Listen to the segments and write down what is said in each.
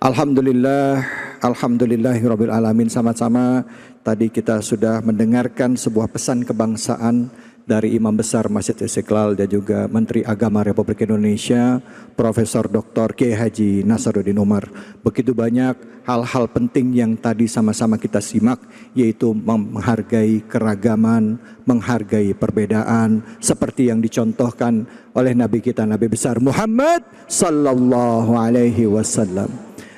Alhamdulillah, alhamdulillahirabbil alamin. Sama-sama tadi kita sudah mendengarkan sebuah pesan kebangsaan dari Imam Besar Masjid Istiqlal dan juga Menteri Agama Republik Indonesia, Profesor Dr. Kiai Haji Nasaruddin Umar. Begitu banyak hal-hal penting yang tadi sama-sama kita simak, yaitu menghargai keragaman, menghargai perbedaan, seperti yang dicontohkan oleh Nabi kita, Nabi besar Muhammad sallallahu alaihi wasallam.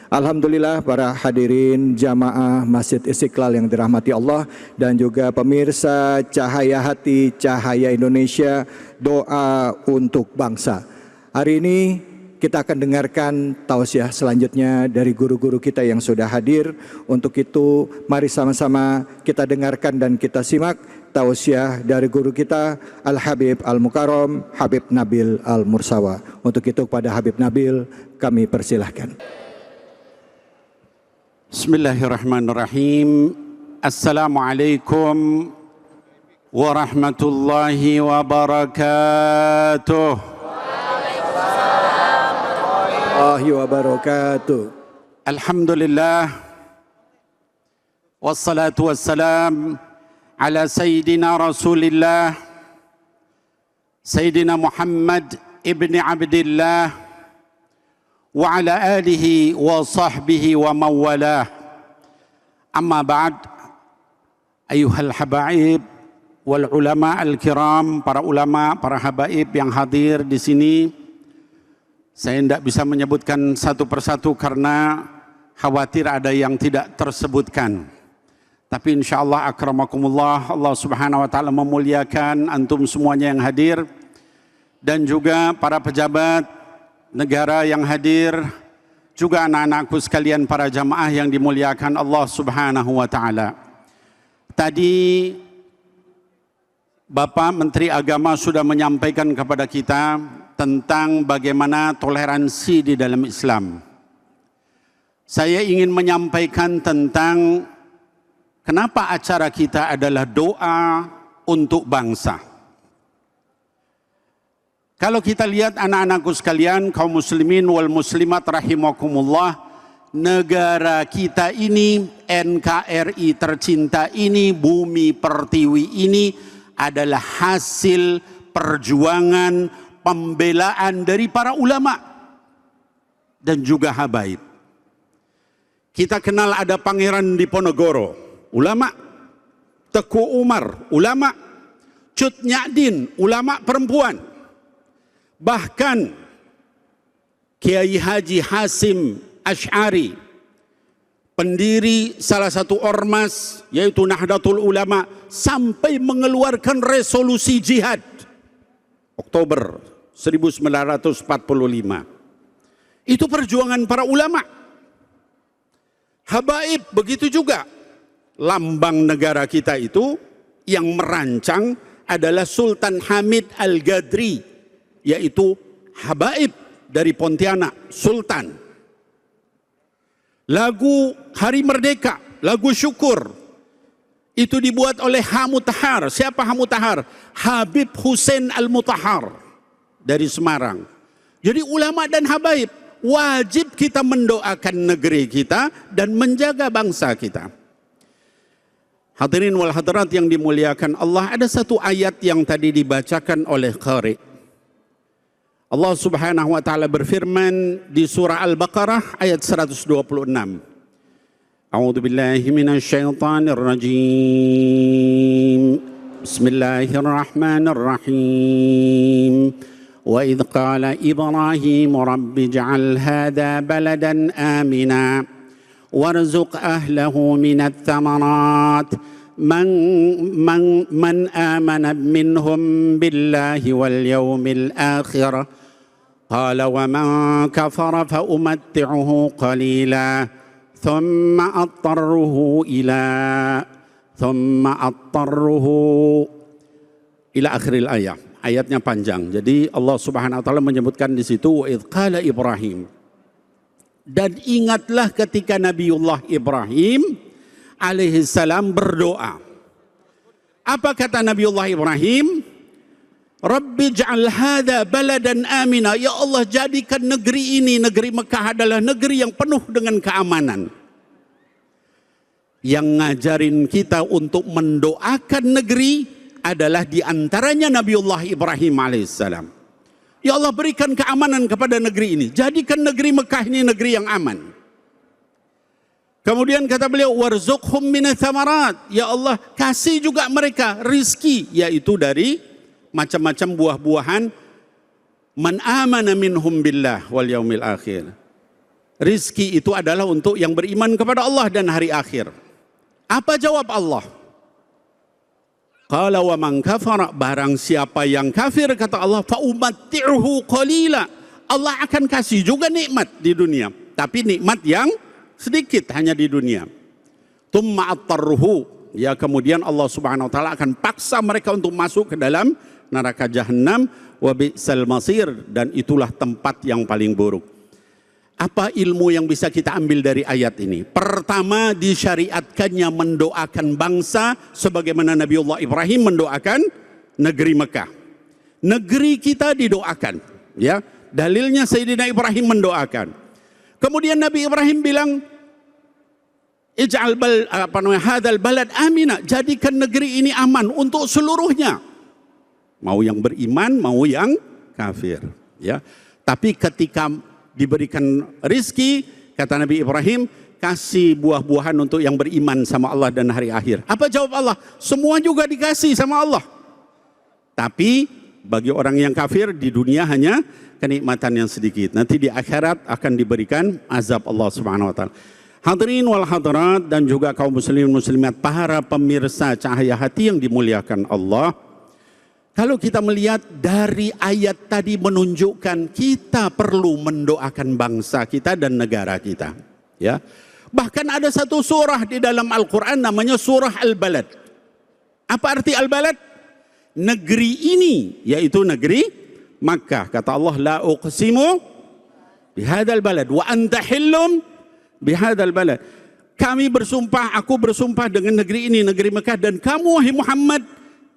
Alhamdulillah para hadirin jamaah Masjid Istiqlal yang dirahmati Allah dan juga pemirsa Cahaya Hati, Cahaya Indonesia, doa untuk bangsa. Hari ini kita akan dengarkan tausiah selanjutnya dari guru-guru kita yang sudah hadir. Untuk itu mari sama-sama kita dengarkan dan kita simak tausiah dari guru kita Al-Habib Al-Mukarram Habib Nabil Al-Mursawa. Untuk itu kepada Habib Nabil kami persilahkan. Bismillahirrahmanirrahim. Assalamualaikum warahmatullahi wabarakatuh. Waalaikumsalam warahmatullahi wabarakatuh. Alhamdulillah wassalatu wassalam ala sayyidina Rasulillah Sayyidina Muhammad ibni Abdillah wa ala alihi wa sahbihi wa mawalah. Amma ba'd, ayuhal habaib wal ulama al-kiram, para ulama, para habaib yang hadir di sini. Saya tidak bisa menyebutkan satu persatu karena khawatir ada yang tidak tersebutkan. Tapi insyaallah akramakumullah, Allah Subhanahu wa taala memuliakan antum semuanya yang hadir dan juga para pejabat negara yang hadir, juga anak-anakku sekalian para jamaah yang dimuliakan Allah Subhanahu wa taala. Tadi Bapak Menteri Agama sudah menyampaikan kepada kita tentang bagaimana toleransi di dalam Islam. Saya ingin menyampaikan tentang kenapa acara kita adalah doa untuk bangsa. Kalau kita lihat anak-anakku sekalian, kaum muslimin wal muslimat rahimakumullah, negara kita ini, NKRI tercinta ini, bumi pertiwi ini adalah hasil perjuangan, pembelaan dari para ulama dan juga habaib. Kita kenal ada Pangeran Diponegoro, ulama, Teku Umar, ulama, Cut Nyadin, ulama perempuan. Bahkan Kiai Haji Hasim Asy'ari, pendiri salah satu ormas yaitu Nahdlatul Ulama, sampai mengeluarkan resolusi jihad Oktober 1945. Itu perjuangan para ulama. Habaib begitu juga. Lambang negara kita itu yang merancang adalah Sultan Hamid Al-Ghadri, yaitu habaib dari Pontianak, Sultan. Lagu Hari Merdeka, lagu syukur, itu dibuat oleh Hamutahar. Siapa Hamutahar? Habib Hussein Al-Mutahar dari Semarang. Jadi ulama dan habaib, wajib kita mendoakan negeri kita dan menjaga bangsa kita. Hadirin wal hadirat yang dimuliakan Allah, ada satu ayat yang tadi dibacakan oleh Qari. Allah Subhanahu wa taala berfirman di surah Al-Baqarah ayat 126. A'udzu billahi minasy syaithanir rajim. Bismillahirrahmanirrahim. Wa idz qala Ibrahim rabbi ij'al hadha baladan amina warzuq ahlahu minat thamarat man amana minhum billahi wal yawmil akhir qala wa man kafara fa umatti'uhu qalila thumma attarruhu ila akhiril ayat. Ayatnya panjang. Jadi Allah Subhanahu wa taala menyebutkan di situ wa idz qala Ibrahim. Dan ingatlah ketika Nabiullah Ibrahim alaihissalam berdoa. Apa kata Nabiullah Ibrahim? Rabbi ja'al hadha baladan amina. Ya Allah, jadikan negeri ini, negeri Mekah adalah negeri yang penuh dengan keamanan. Yang ngajarin kita untuk mendoakan negeri adalah diantaranya Nabiullah Ibrahim alaihissalam. Ya Allah, berikan keamanan kepada negeri ini. Jadikan negeri Mekah ini negeri yang aman. Kemudian kata beliau, warzuqhum minas tsamarat. Ya Allah, kasih juga mereka rizki, yaitu dari macam-macam buah-buahan. Man amana minhum billah wal yaumil akhir. Rizki itu adalah untuk yang beriman kepada Allah dan hari akhir. Apa jawab Allah? Qala wa man kafara, barang siapa yang kafir, kata Allah, fa umatti'uhu qalila. Allah akan kasih juga nikmat di dunia, tapi nikmat yang sedikit, hanya di dunia. Tsumma attarruhu, ya, kemudian Allah Subhanahu wa taala akan paksa mereka untuk masuk ke dalam neraka jahanam, wa bi'sal masir, dan itulah tempat yang paling buruk. Apa ilmu yang bisa kita ambil dari ayat ini? Pertama, disyariatkannya mendoakan bangsa sebagaimana Nabiullah Ibrahim mendoakan negeri Mekah. Negeri kita didoakan, ya. Dalilnya Sayyidina Ibrahim mendoakan. Kemudian Nabi Ibrahim bilang, ij'al hadzal balad amina, jadikan negeri ini aman untuk seluruhnya. Mau yang beriman, mau yang kafir, ya. Tapi ketika diberikan rizki, kata Nabi Ibrahim, kasih buah-buahan untuk yang beriman sama Allah dan hari akhir. Apa jawab Allah? Semua juga dikasih sama Allah. Tapi bagi orang yang kafir di dunia hanya kenikmatan yang sedikit. Nanti di akhirat akan diberikan azab Allah Subhanahu wa taala. Hadirin wal hadirat dan juga kaum muslimin muslimat, para pemirsa Cahaya Hati yang dimuliakan Allah. Kalau kita melihat dari ayat tadi menunjukkan kita perlu mendoakan bangsa kita dan negara kita, ya. Bahkan ada satu surah di dalam Al-Qur'an namanya surah Al-Balad. Apa arti Al-Balad? Negeri ini, yaitu negeri Makkah. Kata Allah, la uqsimu bihadzal balad wa anta hillum bihadzal balad. Kami bersumpah, aku bersumpah dengan negeri ini, negeri Makkah, dan kamu wahai Muhammad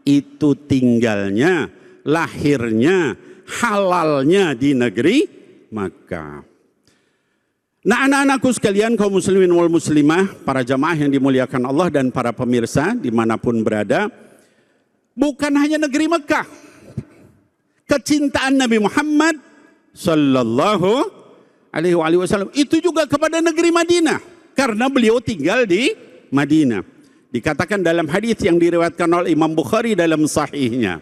itu tinggalnya, lahirnya, halalnya di negeri Makkah. Nah, anak-anakku sekalian, kaum muslimin wal muslimah, para jamaah yang dimuliakan Allah dan para pemirsa dimanapun berada, bukan hanya negeri Makkah. Kecintaan Nabi Muhammad sallallahu alaihi wasallam itu juga kepada negeri Madinah, karena beliau tinggal di Madinah. Dikatakan dalam hadis yang diriwayatkan oleh Imam Bukhari dalam sahihnya,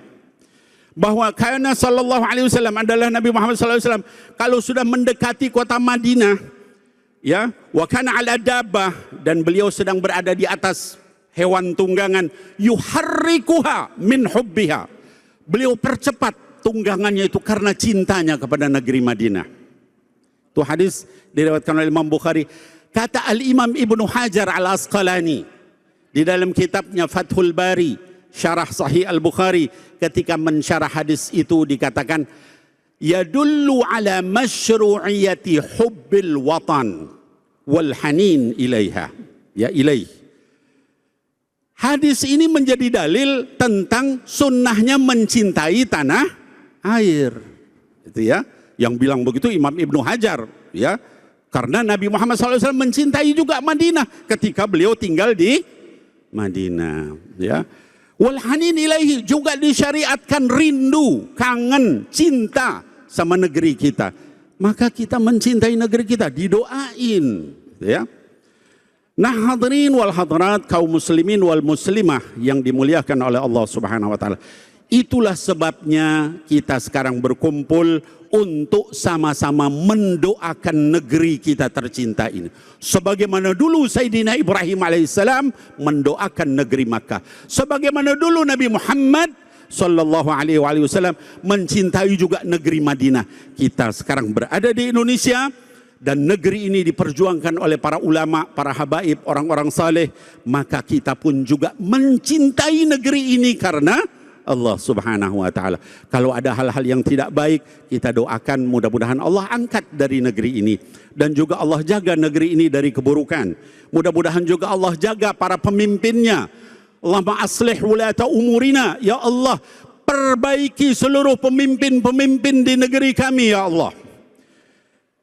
bahwa kana sallallahu alaihi wasallam adalah Nabi Muhammad sallallahu alaihi wasallam kalau sudah mendekati kota Madinah, ya, wa kana ala dabbah, dan beliau sedang berada di atas hewan tunggangan, yuharrikuha min hubbiha. Beliau percepat tunggangannya itu karena cintanya kepada negeri Madinah. Itu hadis diriwayatkan oleh Imam Bukhari. Kata Al-Imam Ibnu Hajar Al-Asqalani di dalam kitabnya Fathul Bari, syarah Sahih Al-Bukhari, ketika mensyarah hadis itu dikatakan, yadullu ala masyru'iyati hubbil watan wal hanin ilaiha, ya ilaih. Hadis ini menjadi dalil tentang sunnahnya mencintai tanah air. Itu ya, yang bilang begitu Imam Ibnu Hajar, ya. Karena Nabi Muhammad SAW mencintai juga Madinah ketika beliau tinggal di Madinah, ya. Wal hanin ilaihi, juga disyariatkan rindu, kangen, cinta sama negeri kita. Maka kita mencintai negeri kita, didoain, ya. Nah, hadirin wal hadirat, kaum muslimin wal muslimah yang dimuliakan oleh Allah Subhanahu wa taala. Itulah sebabnya kita sekarang berkumpul untuk sama-sama mendoakan negeri kita tercinta ini. Sebagaimana dulu Sayyidina Ibrahim alaihissalam mendoakan negeri Makkah. Sebagaimana dulu Nabi Muhammad sallallahu alaihi wasallam mencintai juga negeri Madinah. Kita sekarang berada di Indonesia dan negeri ini diperjuangkan oleh para ulama, para habaib, orang-orang saleh. Maka kita pun juga mencintai negeri ini karena Allah Subhanahu wa taala. Kalau ada hal-hal yang tidak baik, kita doakan mudah-mudahan Allah angkat dari negeri ini, dan juga Allah jaga negeri ini dari keburukan. Mudah-mudahan juga Allah jaga para pemimpinnya. Allahumma aslih wulata umurina, ya Allah, perbaiki seluruh pemimpin-pemimpin di negeri kami ya Allah.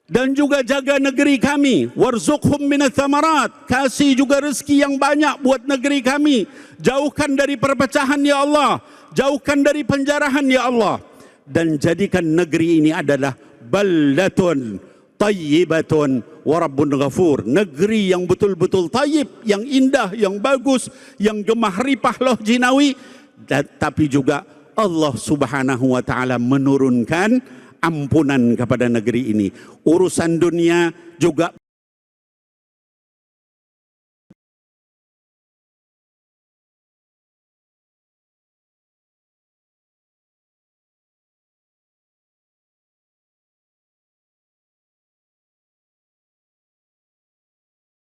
Dan juga jaga negeri kami, warzuqhum minats tsamarat, kasih juga rezeki yang banyak buat negeri kami. Jauhkan dari perpecahan ya Allah, jauhkan dari penjarahan ya Allah, dan jadikan negeri ini adalah baldatun tayyibatun wa rabbun ghafur, negeri yang betul-betul tayyib, yang indah, yang bagus, yang gemah ripah loh jinawi. Tapi juga Allah Subhanahu wa taala menurunkan ampunan kepada negeri ini. Urusan dunia juga